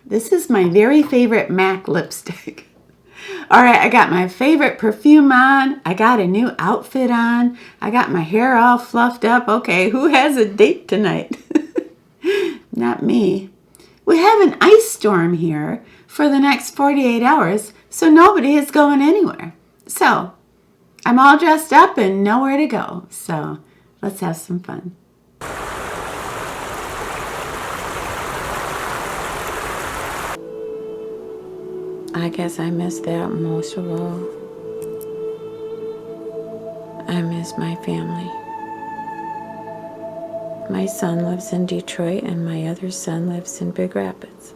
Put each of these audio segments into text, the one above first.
This is my very favorite MAC lipstick. All right, I got my favorite perfume on. I got a new outfit on. I got my hair all fluffed up. Okay, who has a date tonight? Not me. We have an ice storm here for the next 48 hours, so nobody is going anywhere. So, I'm all dressed up and nowhere to go. So, let's have some fun. I guess I miss that most of all. I miss my family. My son lives in Detroit and my other son lives in Big Rapids.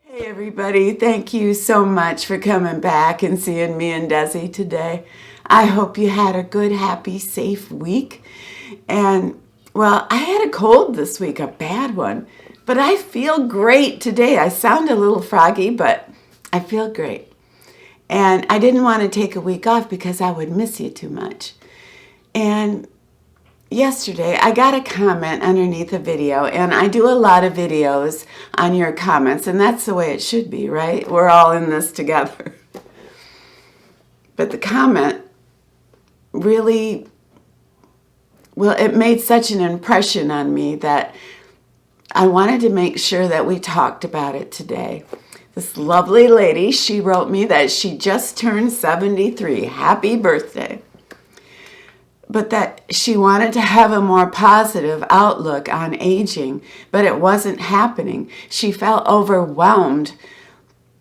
Hey everybody, thank you so much for coming back and seeing me and Desi today. I hope you had a good, happy, safe week. And, well, I had a cold this week, a bad one. But I feel great today. I sound a little froggy, but I feel great. And I didn't want to take a week off because I would miss you too much. And yesterday, I got a comment underneath a video, and I do a lot of videos on your comments, and that's the way it should be, right? We're all in this together. But the comment really, well, it made such an impression on me that I wanted to make sure that we talked about it today. This lovely lady, she wrote me that she just turned 73. Happy birthday. But that she wanted to have a more positive outlook on aging, but it wasn't happening. She felt overwhelmed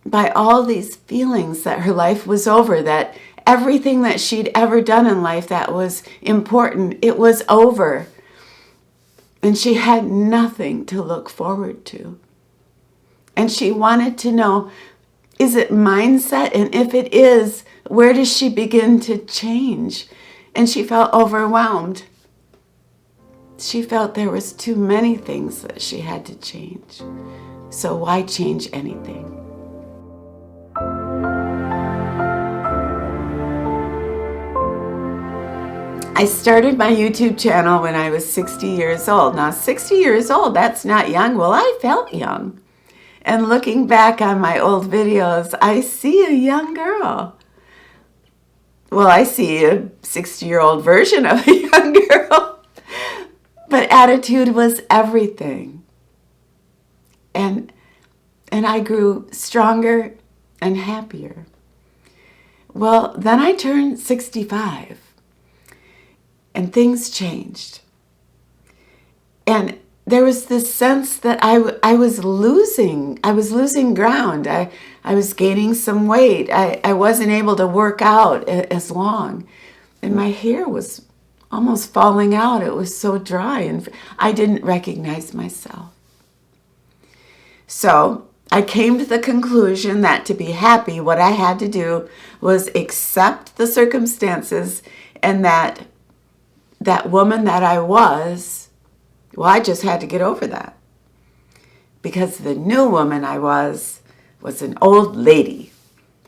by all these feelings that her life was over, that everything that she'd ever done in life that was important, it was over. And she had nothing to look forward to. And she wanted to know, is it mindset? And if it is, where does she begin to change? And she felt overwhelmed. She felt there was too many things that she had to change. So why change anything? I started my YouTube channel when I was 60 years old. Now, 60 years old, that's not young. Well, I felt young. And looking back on my old videos, I see a young girl. Well, I see a 60-year-old version of a young girl. But attitude was everything. And I grew stronger and happier. Well, then I turned 65. And things changed. And there was this sense that I was losing ground. I was gaining some weight. I wasn't able to work out as long. And my hair was almost falling out. It was so dry, and I didn't recognize myself. So I came to the conclusion that to be happy, what I had to do was accept the circumstances, and that woman that I was, well, I just had to get over that. Because the new woman I was an old lady,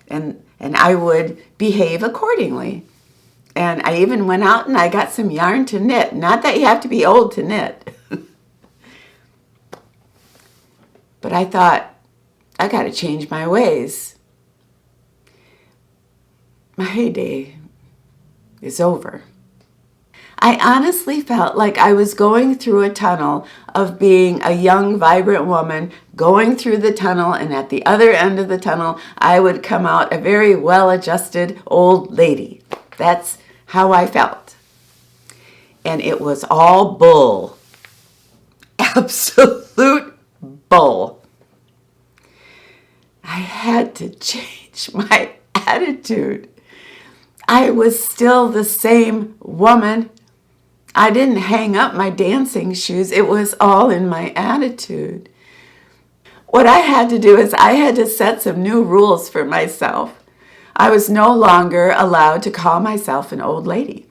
and I would behave accordingly. And I even went out and I got some yarn to knit. Not that you have to be old to knit. But I thought, I got to change my ways. My heyday is over. I honestly felt like I was going through a tunnel of being a young, vibrant woman, going through the tunnel, and at the other end of the tunnel, I would come out a very well-adjusted old lady. That's how I felt. And it was all bull. Absolute bull. I had to change my attitude. I was still the same woman. I didn't hang up my dancing shoes. It was all in my attitude. What I had to do is I had to set some new rules for myself. I was no longer allowed to call myself an old lady.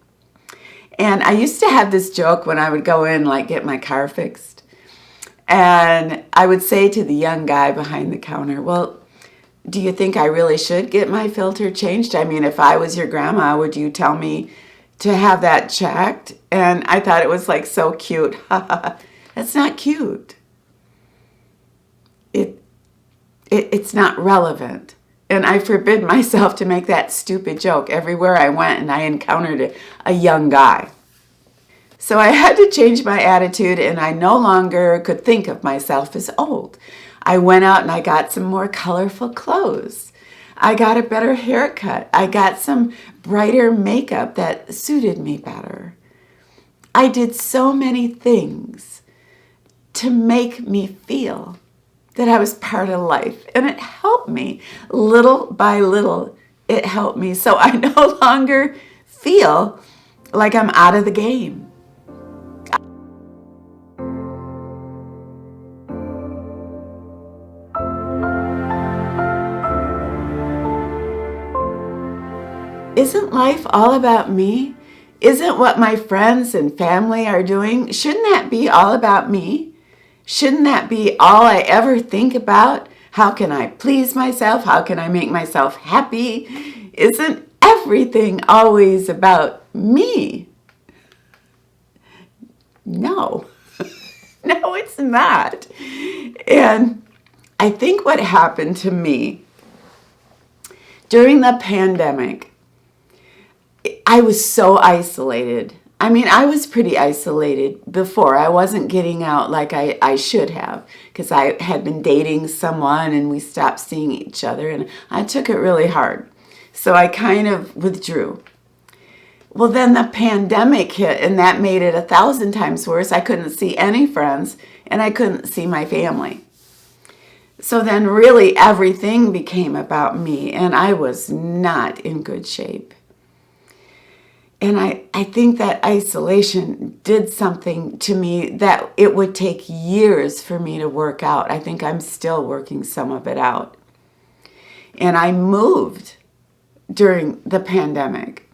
And I used to have this joke when I would go in, like, get my car fixed. And I would say to the young guy behind the counter, well, do you think I really should get my filter changed? I mean, if I was your grandma, would you tell me to have that checked? And I thought it was like so cute. That's not cute. It's not relevant. And I forbid myself to make that stupid joke everywhere I went and I encountered a young guy. So I had to change my attitude, and I no longer could think of myself as old. I went out and I got some more colorful clothes. I got a better haircut. I got some brighter makeup that suited me better. I did so many things to make me feel that I was part of life. And it helped me. Little by little, it helped me. So I no longer feel like I'm out of the game. Isn't life all about me? Isn't what my friends and family are doing? Shouldn't that be all about me? Shouldn't that be all I ever think about? How can I please myself? How can I make myself happy? Isn't everything always about me? No. No, it's not. And I think what happened to me during the pandemic, I was so isolated. I mean, I was pretty isolated before. I wasn't getting out like I should have, because I had been dating someone and we stopped seeing each other, and I took it really hard. So I kind of withdrew. Well, then the pandemic hit, and that made it 1,000 times worse. I couldn't see any friends, and I couldn't see my family. So then really everything became about me, and I was not in good shape. And I think that isolation did something to me that it would take years for me to work out. I think I'm still working some of it out. And I moved during the pandemic.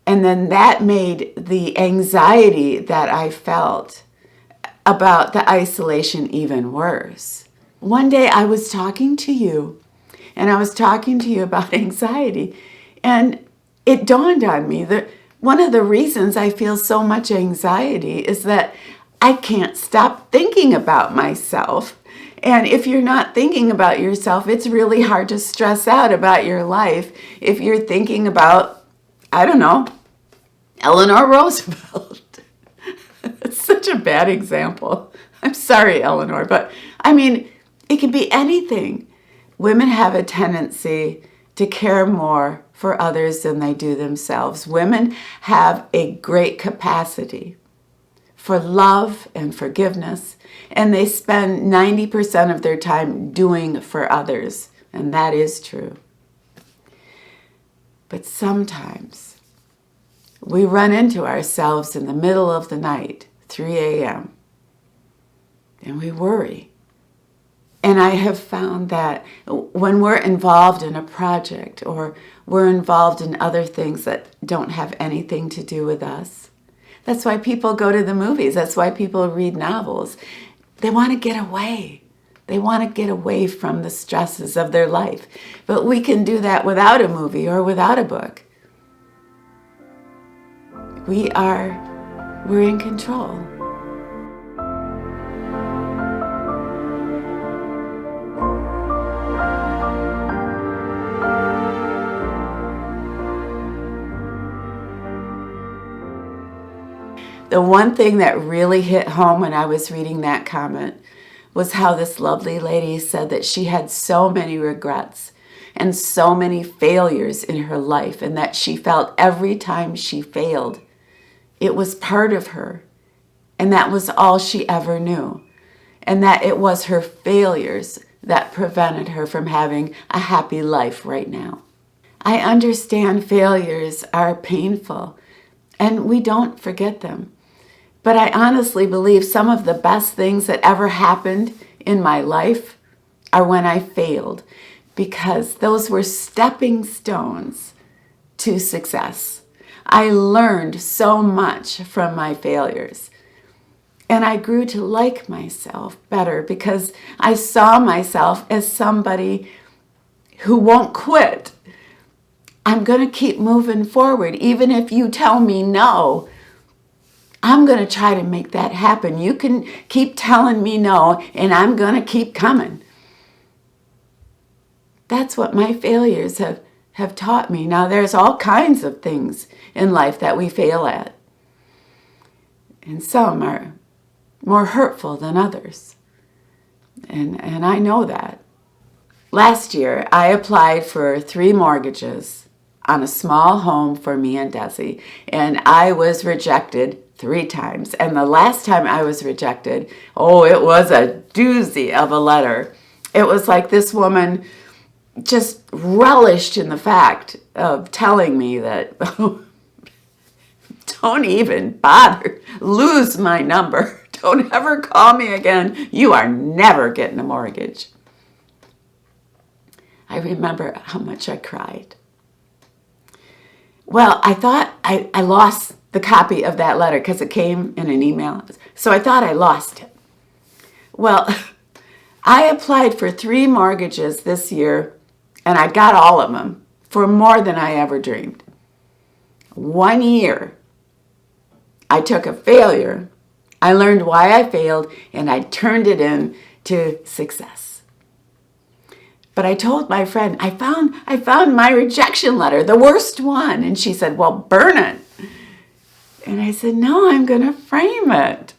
And then that made the anxiety that I felt about the isolation even worse. One day I was talking to you, and I was talking to you about anxiety, and it dawned on me that one of the reasons I feel so much anxiety is that I can't stop thinking about myself. And if you're not thinking about yourself, it's really hard to stress out about your life if you're thinking about, I don't know, Eleanor Roosevelt. It's such a bad example. I'm sorry, Eleanor, but I mean, it can be anything. Women have a tendency to care more for others than they do themselves. Women have a great capacity for love and forgiveness, and they spend 90% of their time doing for others, and that is true. But sometimes we run into ourselves in the middle of the night, 3 a.m., and we worry. And I have found that when we're involved in a project or we're involved in other things that don't have anything to do with us, that's why people go to the movies. That's why people read novels. They want to get away. They want to get away from the stresses of their life. But we can do that without a movie or without a book. We're in control. The one thing that really hit home when I was reading that comment was how this lovely lady said that she had so many regrets and so many failures in her life, and that she felt every time she failed, it was part of her, and that was all she ever knew, and that it was her failures that prevented her from having a happy life right now. I understand failures are painful, and we don't forget them. But I honestly believe some of the best things that ever happened in my life are when I failed, because those were stepping stones to success. I learned so much from my failures. And I grew to like myself better because I saw myself as somebody who won't quit. I'm going to keep moving forward. Even if you tell me no, I'm going to try to make that happen. You can keep telling me no, and I'm going to keep coming. That's what my failures have taught me. Now, there's all kinds of things in life that we fail at. And some are more hurtful than others. And I know that. Last year, I applied for 3 mortgages on a small home for me and Desi, and I was rejected 3 times. And the last time I was rejected, it was a doozy of a letter. It was like this woman just relished in the fact of telling me that, don't even bother, lose my number. Don't ever call me again. You are never getting a mortgage. I remember how much I cried. Well, I thought I lost the copy of that letter because it came in an email. So I thought I lost it. Well, I applied for 3 mortgages this year, and I got all of them for more than I ever dreamed. 1 year, I took a failure, I learned why I failed, and I turned it into success. But I told my friend, I found my rejection letter, the worst one. And she said, well, burn it. And I said, no, I'm going to frame it.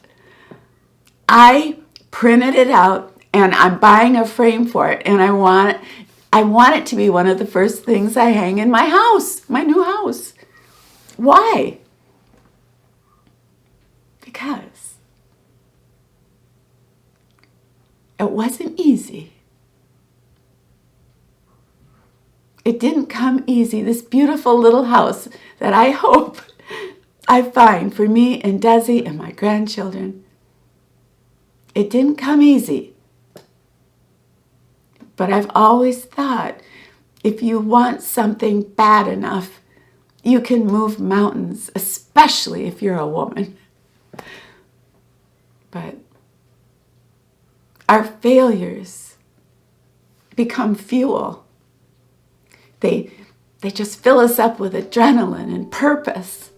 I printed it out, and I'm buying a frame for it, and I want it to be one of the first things I hang in my house, my new house. Why? Because it wasn't easy. It didn't come easy. This beautiful little house that I hope I find for me and Desi and my grandchildren. It didn't come easy. But I've always thought if you want something bad enough, you can move mountains, especially if you're a woman. But our failures become fuel. They just fill us up with adrenaline and purpose.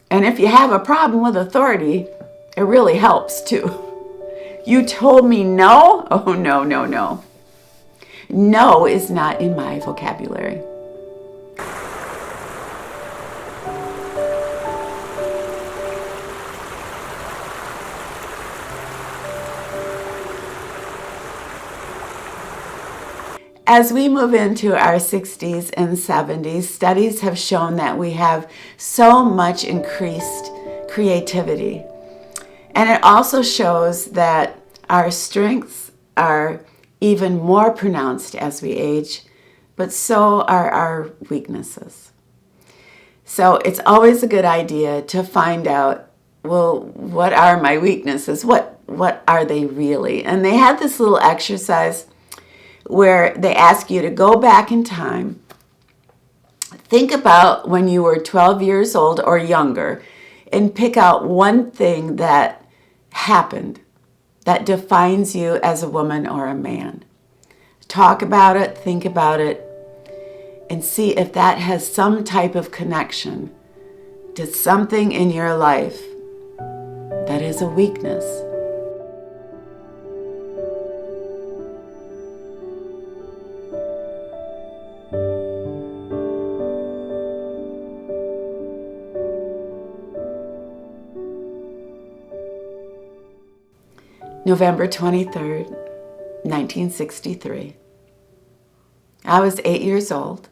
And if you have a problem with authority, it really helps too. You told me no? Oh, no, no, no. No is not in my vocabulary. As we move into our 60s and 70s, studies have shown that we have so much increased creativity. And it also shows that our strengths are even more pronounced as we age, but so are our weaknesses. So it's always a good idea to find out, well, what are my weaknesses? What what are they really? And they had this little exercise where they ask you to go back in time. Think about when you were 12 years old or younger and pick out one thing that happened that defines you as a woman or a man. Talk about it, think about it, and see if that has some type of connection to something in your life that is a weakness. November 23rd, 1963. I was 8 years old.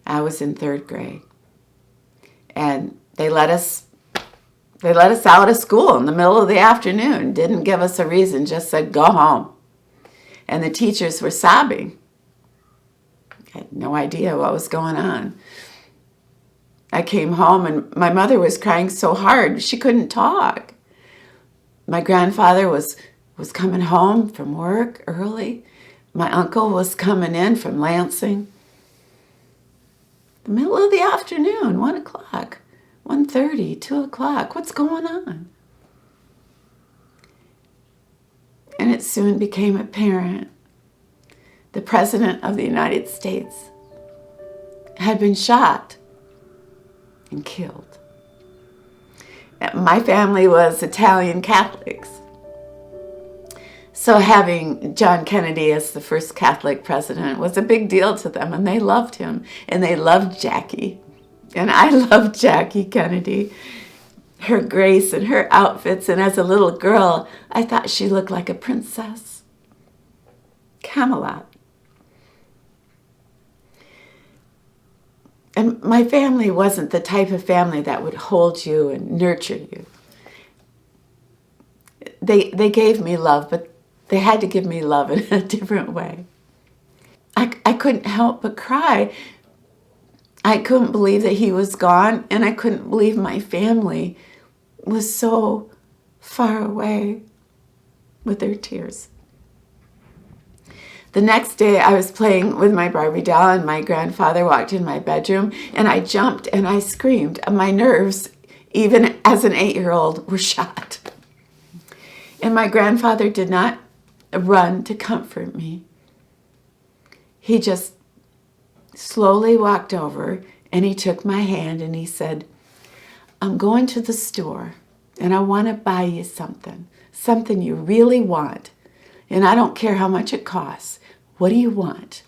I was in 3rd grade. And they let us out of school in the middle of the afternoon. Didn't give us a reason, just said, go home. And the teachers were sobbing. I had no idea what was going on. I came home and my mother was crying so hard she couldn't talk. My grandfather was coming home from work early. My uncle was coming in from Lansing. The middle of the afternoon, 1 o'clock, 1:30, 2 o'clock. What's going on? And it soon became apparent the President of the United States had been shot and killed. My family was Italian Catholics. So having John Kennedy as the first Catholic president was a big deal to them, and they loved him, and they loved Jackie. And I loved Jackie Kennedy, her grace and her outfits, and as a little girl, I thought she looked like a princess. Camelot. And my family wasn't the type of family that would hold you and nurture you. They gave me love, but they had to give me love in a different way. I couldn't help but cry. I couldn't believe that he was gone, and I couldn't believe my family was so far away with their tears. The next day, I was playing with my Barbie doll, and my grandfather walked in my bedroom, and I jumped and I screamed. My nerves, even as an 8-year-old, were shot. And my grandfather did not run to comfort me. He just slowly walked over, and he took my hand, and he said, I'm going to the store, and I want to buy you something you really want. And I don't care how much it costs. What do you want?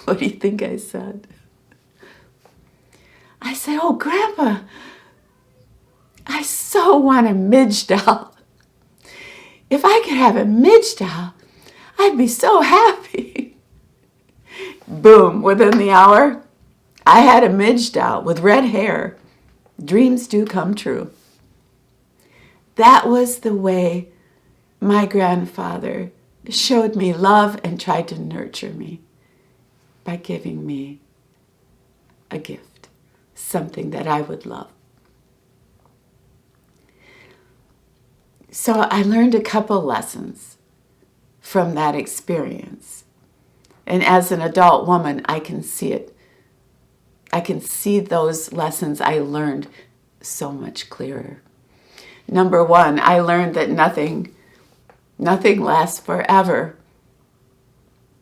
What do you think I said? I said, oh, Grandpa, I so want a Midge doll. If I could have a Midge doll, I'd be so happy. Boom, within the hour, I had a Midge doll with red hair. Dreams do come true. That was the way my grandfather showed me love and tried to nurture me by giving me a gift, something that I would love. So I learned a couple lessons from that experience. And as an adult woman, I can see it. I can see those lessons I learned so much clearer. Number one, I learned that nothing lasts forever.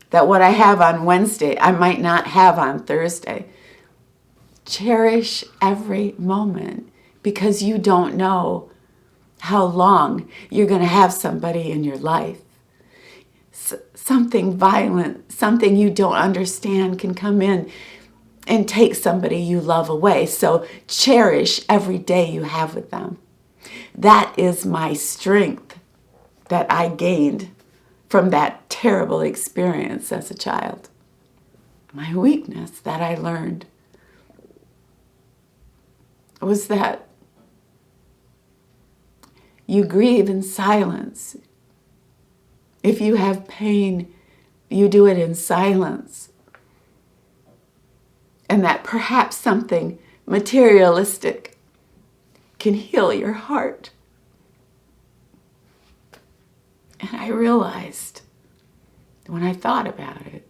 That what I have on Wednesday, I might not have on Thursday. Cherish every moment because you don't know how long you're going to have somebody in your life. Something violent, something you don't understand can come in and take somebody you love away. So cherish every day you have with them. That is my strength that I gained from that terrible experience as a child. My weakness that I learned was that you grieve in silence. If you have pain, you do it in silence. And that perhaps something materialistic can heal your heart. And I realized when I thought about it,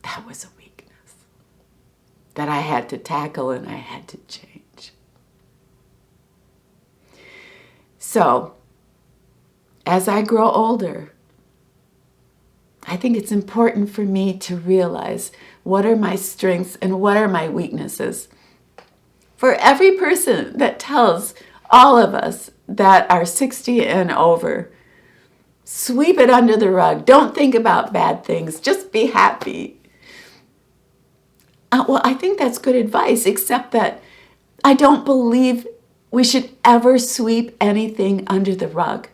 that was a weakness that I had to tackle and I had to change. So, as I grow older, I think it's important for me to realize what are my strengths and what are my weaknesses. For every person that tells all of us that are 60 and over, sweep it under the rug. Don't think about bad things. Just be happy. Well, I think that's good advice, except that I don't believe we should ever sweep anything under the rug.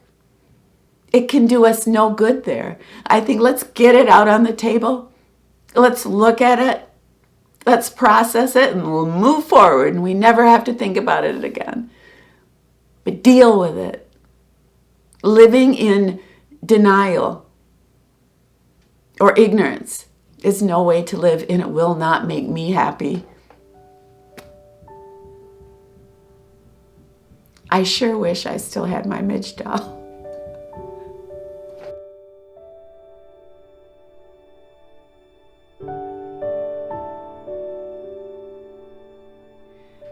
It can do us no good there. I think let's get it out on the table. Let's look at it. Let's process it and we'll move forward and we never have to think about it again. But deal with it. Living in denial or ignorance is no way to live, and it will not make me happy. I sure wish I still had my Midge doll.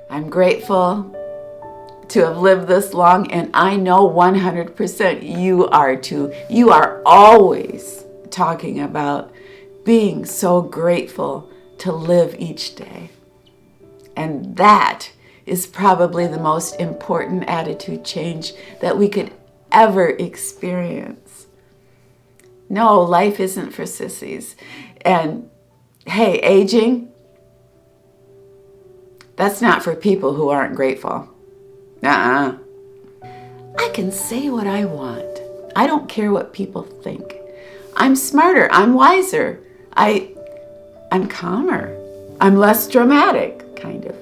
I'm grateful to have lived this long, and I know 100% you are too. You are always talking about being so grateful to live each day. And that is probably the most important attitude change that we could ever experience. No, life isn't for sissies. And hey, aging, that's not for people who aren't grateful. I can say what I want. I don't care what people think. I'm smarter. I'm wiser. I'm calmer. I'm less dramatic, kind of.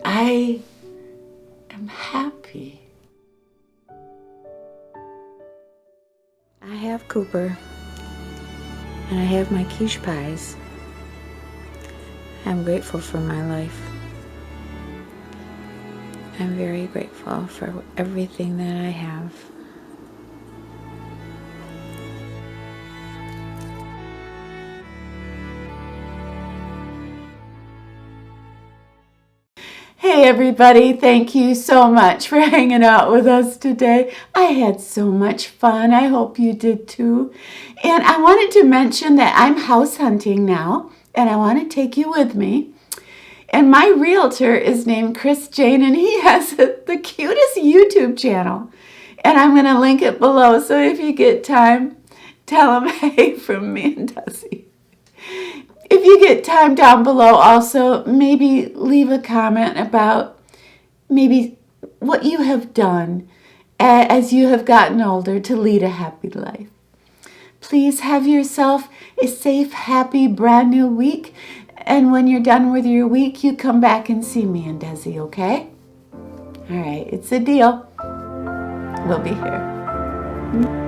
I am happy. I have Cooper, and I have my quiche pies. I'm grateful for my life. I'm very grateful for everything that I have. Hey everybody, thank you so much for hanging out with us today. I had so much fun. I hope you did too. And I wanted to mention that I'm house hunting now, and I want to take you with me. And my realtor is named Chris Jane, and he has the cutest YouTube channel. And I'm going to link it below, so if you get time, tell him hey from me and Desi. If you get time down below, also maybe leave a comment about maybe what you have done as you have gotten older to lead a happy life. Please have yourself a safe, happy, brand new week. And when you're done with your week, you come back and see me and Desi, okay? All right, it's a deal. We'll be here.